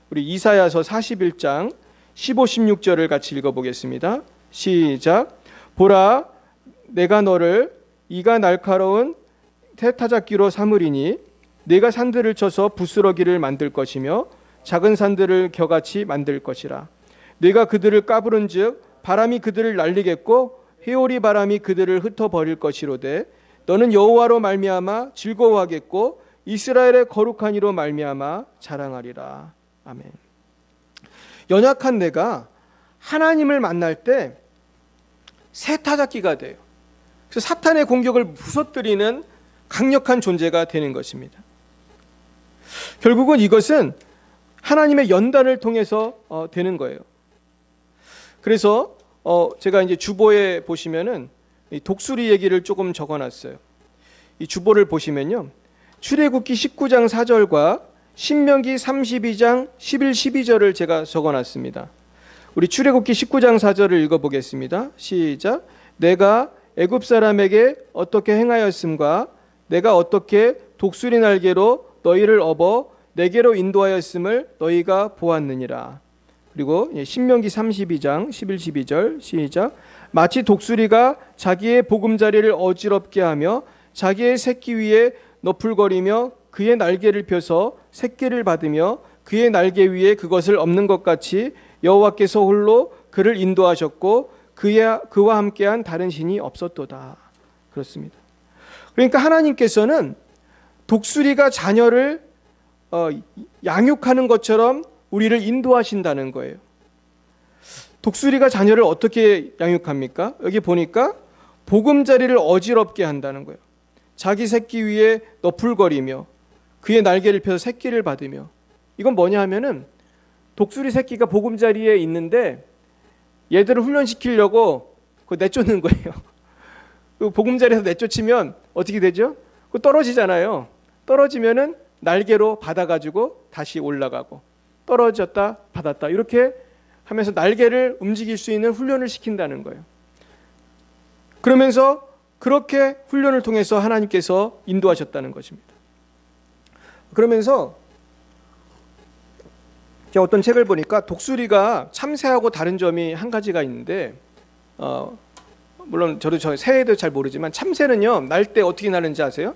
우리 이사야서 41장 15, 16절을 같이 읽어보겠습니다. 시작. 보라, 내가 너를 이가 날카로운 태타작기로 삼으리니 내가 산들을 쳐서 부스러기를 만들 것이며 작은 산들을 겨같이 만들 것이라. 내가 그들을 까부른즉 바람이 그들을 날리겠고 회오리 바람이 그들을 흩어버릴 것이로되 너는 여호와로 말미암아 즐거워하겠고 이스라엘의 거룩한 이로 말미암아 자랑하리라. 아멘. 연약한 내가 하나님을 만날 때 세타작기가 돼요. 그래서 사탄의 공격을 부서뜨리는 강력한 존재가 되는 것입니다. 결국은 이것은 하나님의 연단을 통해서 되는 거예요. 그래서 제가 이제 주보에 보시면은 이 독수리 얘기를 조금 적어놨어요. 이 주보를 보시면요, 출애굽기 19장 4절과 신명기 32장 11, 12절을 제가 적어놨습니다. 우리 출애굽기 19장 4절을 읽어보겠습니다. 시작. 내가 애굽 사람에게 어떻게 행하였음과 내가 어떻게 독수리 날개로 너희를 업어 내게로 인도하였음을 너희가 보았느니라. 그리고 신명기 32장 11, 12절 시작. 마치 독수리가 자기의 보금자리를 어지럽게 하며 자기의 새끼 위에 너풀거리며 그의 날개를 펴서 새끼를 받으며 그의 날개 위에 그것을 엎는 것 같이 여호와께서 홀로 그를 인도하셨고 그와 함께한 다른 신이 없었도다. 그렇습니다. 그러니까 하나님께서는 독수리가 자녀를 양육하는 것처럼 우리를 인도하신다는 거예요. 독수리가 자녀를 어떻게 양육합니까? 여기 보니까 보금자리를 어지럽게 한다는 거예요. 자기 새끼 위에 너풀거리며 그의 날개를 펴서 새끼를 받으며. 이건 뭐냐 하면은 독수리 새끼가 보금자리에 있는데 얘들을 훈련시키려고 내쫓는 거예요. 그 보금자리에서 내쫓으면 어떻게 되죠? 떨어지잖아요. 떨어지면은 날개로 받아가지고 다시 올라가고, 떨어졌다 받았다 이렇게 하면서 날개를 움직일 수 있는 훈련을 시킨다는 거예요. 그러면서 그렇게 훈련을 통해서 하나님께서 인도하셨다는 것입니다. 그러면서 제가 어떤 책을 보니까 독수리가 참새하고 다른 점이 한 가지가 있는데, 물론 저도 새에도 잘 모르지만 참새는요, 날 때 어떻게 나는지 아세요?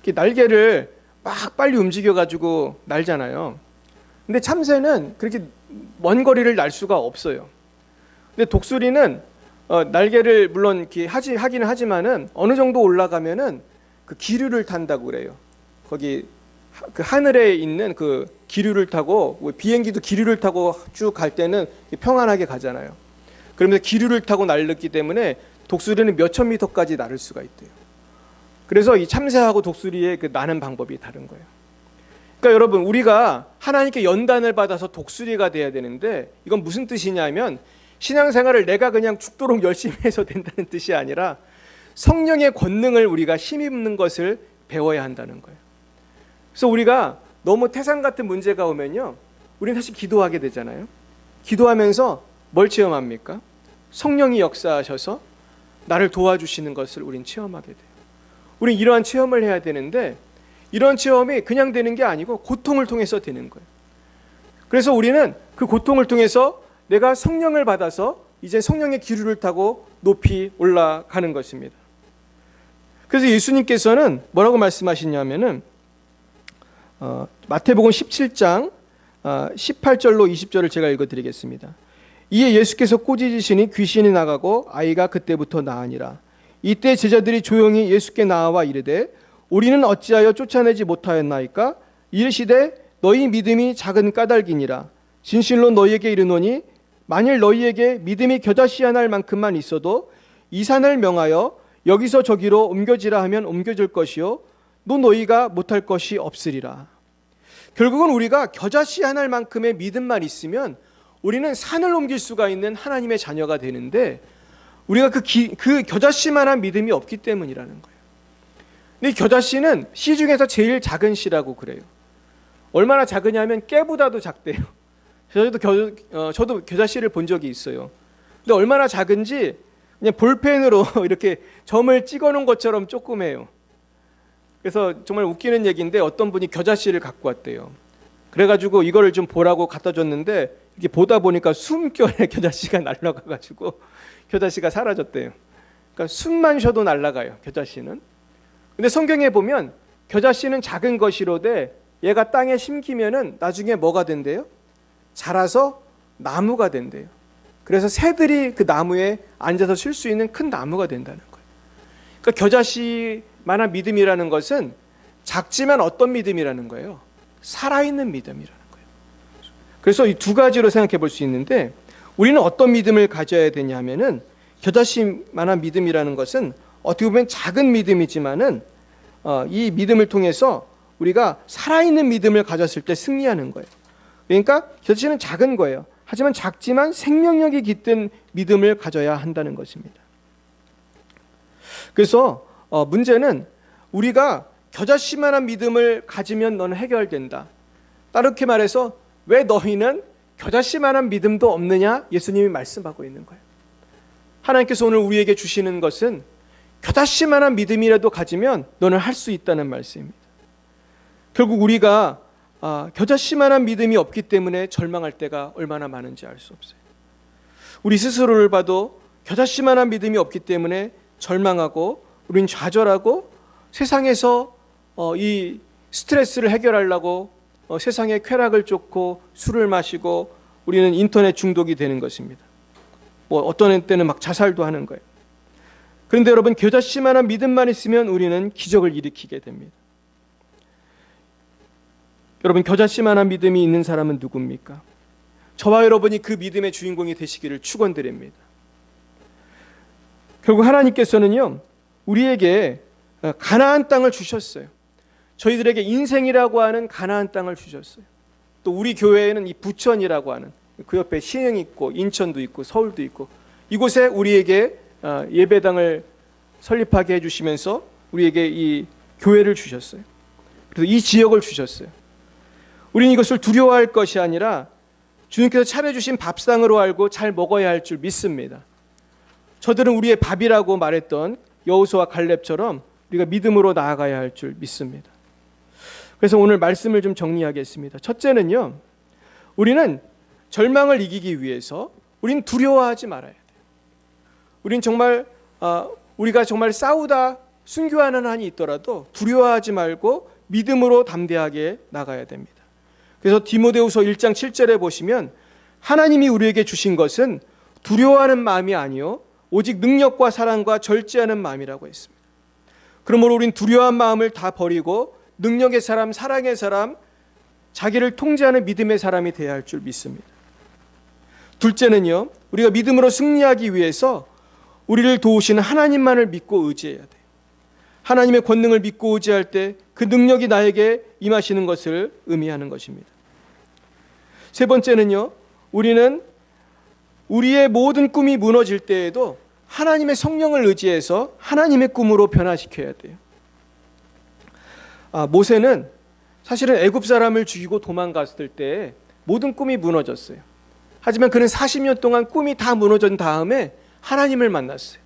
날개를 막 빨리 움직여가지고 날잖아요. 근데 참새는 그렇게 먼 거리를 날 수가 없어요. 근데 독수리는 날개를 물론 이렇게 하기는 하지만은 어느 정도 올라가면은 그 기류를 탄다고 그래요. 거기 그 하늘에 있는 그 기류를 타고, 비행기도 기류를 타고 쭉 갈 때는 평안하게 가잖아요. 그러면서 기류를 타고 날렸기 때문에 독수리는 몇천 미터까지 날을 수가 있대요. 그래서 이 참새하고 독수리의 그 나는 방법이 다른 거예요. 그러니까 여러분, 우리가 하나님께 연단을 받아서 독수리가 돼야 되는데, 이건 무슨 뜻이냐면 신앙생활을 내가 그냥 죽도록 열심히 해서 된다는 뜻이 아니라 성령의 권능을 우리가 힘입는 것을 배워야 한다는 거예요. 그래서 우리가 너무 태산 같은 문제가 오면요, 우리는 사실 기도하게 되잖아요. 기도하면서 뭘 체험합니까? 성령이 역사하셔서 나를 도와주시는 것을 우린 체험하게 돼요. 우린 이러한 체험을 해야 되는데, 이런 체험이 그냥 되는 게 아니고 고통을 통해서 되는 거예요. 그래서 우리는 그 고통을 통해서 내가 성령을 받아서 이제 성령의 기류를 타고 높이 올라가는 것입니다. 그래서 예수님께서는 뭐라고 말씀하시냐면은 마태복음 17장 18절로 20절을 제가 읽어드리겠습니다. 이에 예수께서 꾸짖으시니 귀신이 나가고 아이가 그때부터 나으니라. 이때 제자들이 조용히 예수께 나와 이르되 우리는 어찌하여 쫓아내지 못하였나이까? 이르시되 너희 믿음이 작은 까닭이니라. 진실로 너희에게 이르노니 만일 너희에게 믿음이 겨자씨 한 알 만큼만 있어도 이 산을 명하여 여기서 저기로 옮겨지라 하면 옮겨질 것이요 또 너희가 못할 것이 없으리라. 결국은 우리가 겨자씨 한 알만큼의 믿음만 있으면 우리는 산을 옮길 수가 있는 하나님의 자녀가 되는데, 우리가 그 겨자씨만한 믿음이 없기 때문이라는 거예요. 근데 겨자씨는 씨 중에서 제일 작은 씨라고 그래요. 얼마나 작으냐면 깨보다도 작대요. 저도 겨자씨를 본 적이 있어요. 근데 얼마나 작은지 그냥 볼펜으로 이렇게 점을 찍어놓은 것처럼 조그매요. 그래서 정말 웃기는 얘기인데, 어떤 분이 겨자씨를 갖고 왔대요. 그래가지고 이거를 좀 보라고 갖다 줬는데, 이렇게 보다 보니까 숨결에 겨자씨가 날아가가지고 겨자씨가 사라졌대요. 그러니까 숨만 쉬어도 날아가요, 겨자씨는. 근데 성경에 보면 겨자씨는 작은 것이로되 얘가 땅에 심기면은 나중에 뭐가 된대요? 자라서 나무가 된대요. 그래서 새들이 그 나무에 앉아서 쉴 수 있는 큰 나무가 된다는 거예요. 그러니까 겨자씨만한 믿음이라는 것은 작지만 어떤 믿음이라는 거예요? 살아있는 믿음이라는 거예요. 그래서 이 두 가지로 생각해 볼 수 있는데, 우리는 어떤 믿음을 가져야 되냐 하면은, 겨자씨만한 믿음이라는 것은 어떻게 보면 작은 믿음이지만은 이 믿음을 통해서 우리가 살아있는 믿음을 가졌을 때 승리하는 거예요. 그러니까 겨자씨는 작은 거예요. 하지만 작지만 생명력이 깃든 믿음을 가져야 한다는 것입니다. 그래서 문제는 우리가 겨자씨만한 믿음을 가지면 너는 해결된다. 다르게 말해서 왜 너희는 겨자씨만한 믿음도 없느냐? 예수님이 말씀하고 있는 거예요. 하나님께서 오늘 우리에게 주시는 것은 겨자씨만한 믿음이라도 가지면 너는 할 수 있다는 말씀입니다. 결국 우리가 겨자씨만한 믿음이 없기 때문에 절망할 때가 얼마나 많은지 알 수 없어요. 우리 스스로를 봐도 겨자씨만한 믿음이 없기 때문에 절망하고 우린 좌절하고 세상에서 이 스트레스를 해결하려고 세상의 쾌락을 쫓고 술을 마시고 우리는 인터넷 중독이 되는 것입니다. 어떤 때는 막 자살도 하는 거예요. 그런데 여러분, 겨자씨만한 믿음만 있으면 우리는 기적을 일으키게 됩니다. 여러분, 겨자씨만한 믿음이 있는 사람은 누굽니까? 저와 여러분이 그 믿음의 주인공이 되시기를 축원드립니다. 결국 하나님께서는요, 우리에게 가나안 땅을 주셨어요. 저희들에게 인생이라고 하는 가나안 땅을 주셨어요. 또 우리 교회에는 이 부천이라고 하는, 그 옆에 신흥이 있고 인천도 있고 서울도 있고, 이곳에 우리에게 예배당을 설립하게 해주시면서 우리에게 이 교회를 주셨어요. 그래서 이 지역을 주셨어요. 우리는 이것을 두려워할 것이 아니라 주님께서 차려주신 밥상으로 알고 잘 먹어야 할 줄 믿습니다. 저들은 우리의 밥이라고 말했던 여호수아와 갈렙처럼 우리가 믿음으로 나아가야 할 줄 믿습니다. 그래서 오늘 말씀을 좀 정리하겠습니다. 첫째는요, 우리는 절망을 이기기 위해서 우리는 두려워하지 말아야 돼요. 우리는 정말 우리가 정말 싸우다 순교하는 한이 있더라도 두려워하지 말고 믿음으로 담대하게 나가야 됩니다. 그래서 디모데후서 1장 7절에 보시면 하나님이 우리에게 주신 것은 두려워하는 마음이 아니요 오직 능력과 사랑과 절제하는 마음이라고 했습니다. 그러므로 우린 두려워한 마음을 다 버리고 능력의 사람, 사랑의 사람, 자기를 통제하는 믿음의 사람이 되어야 할 줄 믿습니다. 둘째는요, 우리가 믿음으로 승리하기 위해서 우리를 도우시는 하나님만을 믿고 의지해야 돼요. 하나님의 권능을 믿고 의지할 때 그 능력이 나에게 임하시는 것을 의미하는 것입니다. 세 번째는요, 우리는 우리의 모든 꿈이 무너질 때에도 하나님의 성령을 의지해서 하나님의 꿈으로 변화시켜야 돼요. 모세는 사실은 애굽 사람을 죽이고 도망갔을 때 모든 꿈이 무너졌어요. 하지만 그는 40년 동안 꿈이 다 무너진 다음에 하나님을 만났어요.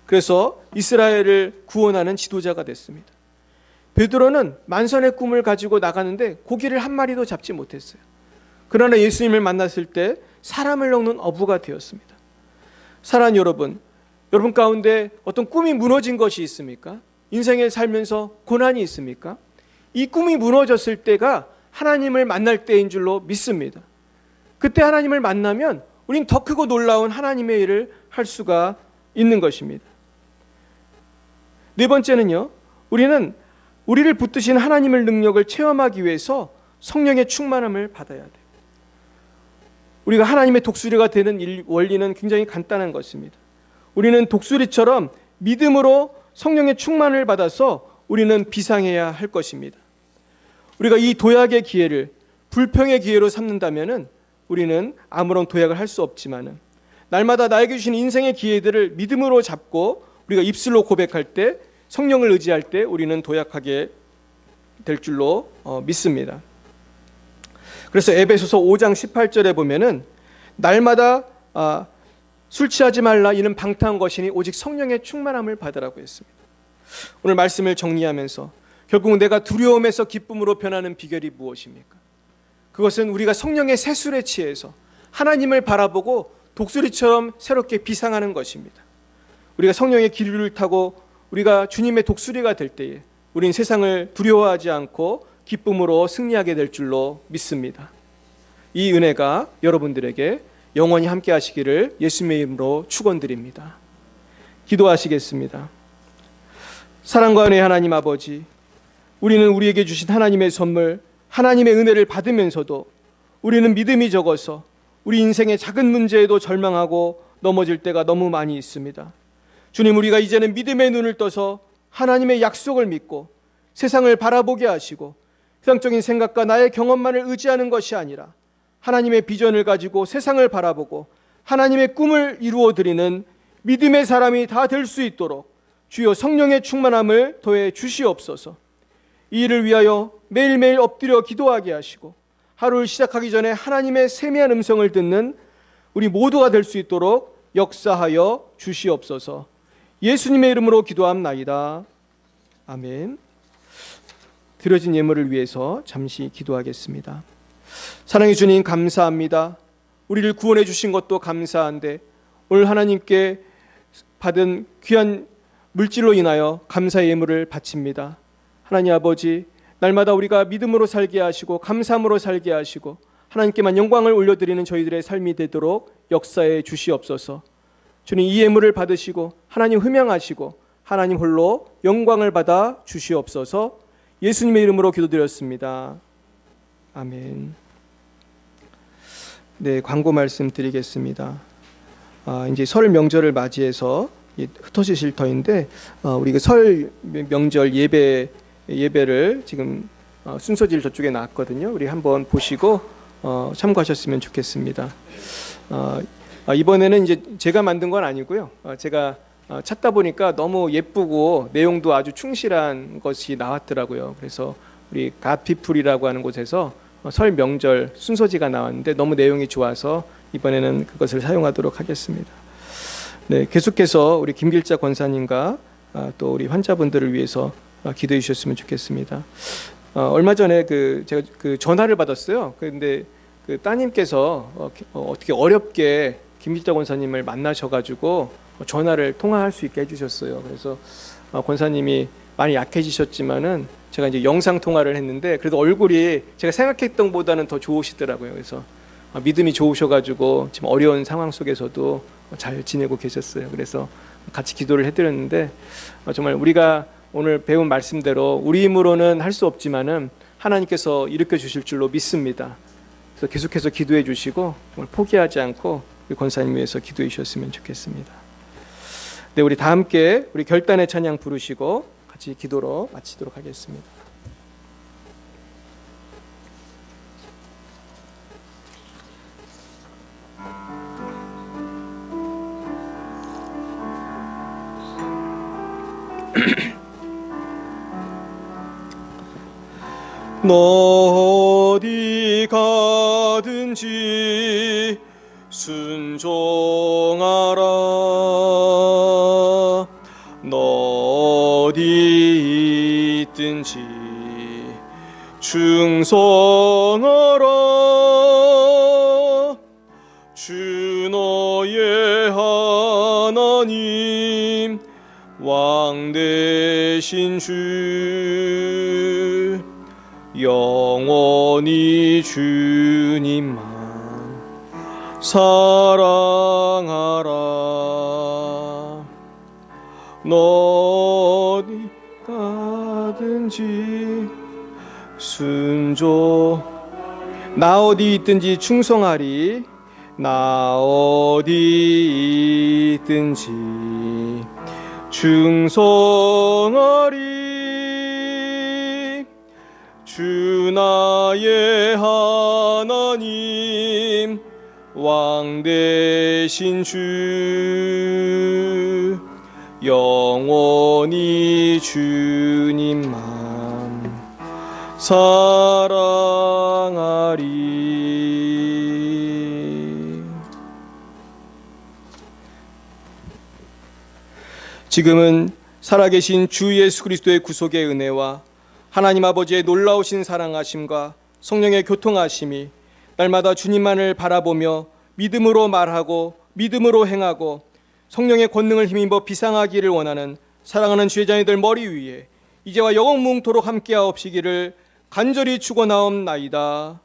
그래서 이스라엘을 구원하는 지도자가 됐습니다. 베드로는 만선의 꿈을 가지고 나가는데 고기를 한 마리도 잡지 못했어요. 그러나 예수님을 만났을 때 사람을 먹는 어부가 되었습니다. 사랑하는 여러분 가운데 어떤 꿈이 무너진 것이 있습니까? 인생에 살면서 고난이 있습니까? 이 꿈이 무너졌을 때가 하나님을 만날 때인 줄로 믿습니다. 그때 하나님을 만나면 우린 더 크고 놀라운 하나님의 일을 할 수가 있는 것입니다. 네 번째는요, 우리는 우리를 붙드신 하나님의 능력을 체험하기 위해서 성령의 충만함을 받아야 돼요. 우리가 하나님의 독수리가 되는 원리는 굉장히 간단한 것입니다. 우리는 독수리처럼 믿음으로 성령의 충만을 받아서 우리는 비상해야 할 것입니다. 우리가 이 도약의 기회를 불평의 기회로 삼는다면 우리는 아무런 도약을 할 수 없지만 날마다 나에게 주신 인생의 기회들을 믿음으로 잡고 우리가 입술로 고백할 때, 성령을 의지할 때 우리는 도약하게 될 줄로 믿습니다. 그래서 에베소서 5장 18절에 보면은 날마다 술 취하지 말라 이는 방탕한 것이니 오직 성령의 충만함을 받으라고 했습니다. 오늘 말씀을 정리하면서 결국 내가 두려움에서 기쁨으로 변하는 비결이 무엇입니까? 그것은 우리가 성령의 세술에 취해서 하나님을 바라보고 독수리처럼 새롭게 비상하는 것입니다. 우리가 성령의 기류를 타고 우리가 주님의 독수리가 될 때에 우린 세상을 두려워하지 않고 기쁨으로 승리하게 될 줄로 믿습니다. 이 은혜가 여러분들에게 영원히 함께 하시기를 예수님의 이름으로 축원드립니다. 기도하시겠습니다. 사랑과 은혜의 하나님 아버지, 우리는 우리에게 주신 하나님의 선물, 하나님의 은혜를 받으면서도 우리는 믿음이 적어서 우리 인생의 작은 문제에도 절망하고 넘어질 때가 너무 많이 있습니다. 주님, 우리가 이제는 믿음의 눈을 떠서 하나님의 약속을 믿고 세상을 바라보게 하시고 세상적인 생각과 나의 경험만을 의지하는 것이 아니라 하나님의 비전을 가지고 세상을 바라보고 하나님의 꿈을 이루어드리는 믿음의 사람이 다 될 수 있도록 주여 성령의 충만함을 더해 주시옵소서. 이 일을 위하여 매일매일 엎드려 기도하게 하시고 하루를 시작하기 전에 하나님의 세미한 음성을 듣는 우리 모두가 될 수 있도록 역사하여 주시옵소서. 예수님의 이름으로 기도합나이다. 아멘. 드려진 예물을 위해서 잠시 기도하겠습니다. 사랑해 주님 감사합니다. 우리를 구원해 주신 것도 감사한데 오늘 하나님께 받은 귀한 물질로 인하여 감사의 예물을 바칩니다. 하나님 아버지, 날마다 우리가 믿음으로 살게 하시고 감사함으로 살게 하시고 하나님께만 영광을 올려드리는 저희들의 삶이 되도록 역사해 주시옵소서. 주님, 이 예물을 받으시고 하나님 흠양하시고 하나님 홀로 영광을 받아 주시옵소서. 예수님의 이름으로 기도드렸습니다. 아멘. 네, 광고 말씀 드리겠습니다. 이제 설 명절을 맞이해서 흩어지실 터인데 우리 설 명절 예배를 지금 순서지를 저쪽에 놨거든요. 우리 한번 보시고 참고하셨으면 좋겠습니다. 이번에는 이제 제가 만든 건 아니고요. 제가 찾다 보니까 너무 예쁘고 내용도 아주 충실한 것이 나왔더라고요. 그래서 우리 갓피플이라고 하는 곳에서 설 명절 순서지가 나왔는데 너무 내용이 좋아서 이번에는 그것을 사용하도록 하겠습니다. 네, 계속해서 우리 김길자 권사님과 또 우리 환자분들을 위해서 기도해 주셨으면 좋겠습니다. 얼마 전에 제가 전화를 받았어요. 그런데 따님께서 어떻게 어렵게 김길자 권사님을 만나셔가지고 전화를 통화할 수 있게 해주셨어요. 그래서 권사님이 많이 약해지셨지만은 제가 이제 영상 통화를 했는데 그래도 얼굴이 제가 생각했던 것보다는 더 좋으시더라고요. 그래서 믿음이 좋으셔가지고 지금 어려운 상황 속에서도 잘 지내고 계셨어요. 그래서 같이 기도를 해드렸는데 정말 우리가 오늘 배운 말씀대로 우리 힘으로는 할 수 없지만은 하나님께서 일으켜 주실 줄로 믿습니다. 그래서 계속해서 기도해 주시고 정말 포기하지 않고 우리 권사님 위해서 기도해 주셨으면 좋겠습니다. 네, 우리 다 함께 우리 결단의 찬양 부르시고 같이 기도로 마치도록 하겠습니다. 너 어디 가든지 순종하라. 너 어디 있든지 충성하라. 주 너의 하나님 왕 되신 주 영원히 주님만 사랑하라. 너 어디 가든지 나 어디 있든지 충성하리. 나 어디 있든지 충성하리. 주 나의 하나님 왕 되신 주 영원히 주님만 사랑하리. 지금은 살아계신 주 예수 그리스도의 구속의 은혜와 하나님 아버지의 놀라우신 사랑하심과 성령의 교통하심이 날마다 주님만을 바라보며 믿음으로 말하고 믿음으로 행하고 성령의 권능을 힘입어 비상하기를 원하는 사랑하는 주의 자녀들 머리 위에 이제와 영원무궁토록 함께하옵시기를 간절히 축원하옵나이다.